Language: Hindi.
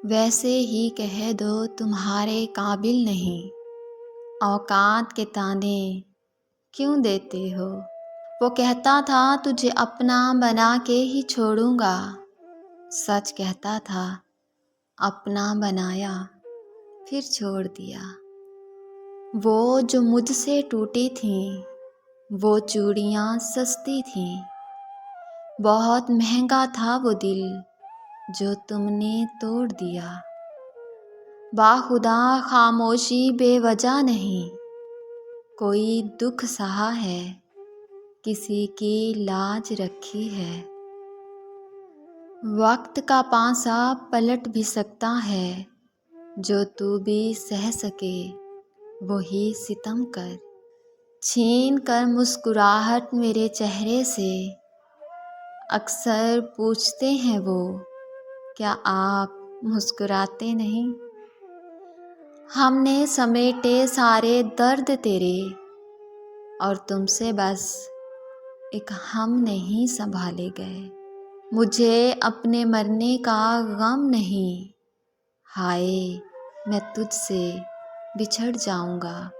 वैसे ही कह दो तुम्हारे काबिल नहीं, औकात के ताने क्यों देते हो। वो कहता था तुझे अपना बना के ही छोड़ूंगा, सच कहता था अपना बनाया फिर छोड़ दिया। वो जो मुझसे टूटी थीं, वो चूड़ियाँ सस्ती थीं, बहुत महंगा था वो दिल जो तुमने तोड़ दिया। बाखुदा खामोशी बेवजह नहीं, कोई दुख सहा है, किसी की लाज रखी है। वक्त का पासा पलट भी सकता है, जो तू भी सह सके वही सितम कर। छीन कर मुस्कुराहट मेरे चेहरे से, अक्सर पूछते हैं वो क्या आप मुस्कुराते नहीं। हमने समेटे सारे दर्द तेरे, और तुमसे बस एक हम नहीं संभाले गए। मुझे अपने मरने का गम नहीं, हाय मैं तुझसे बिछड़ जाऊंगा।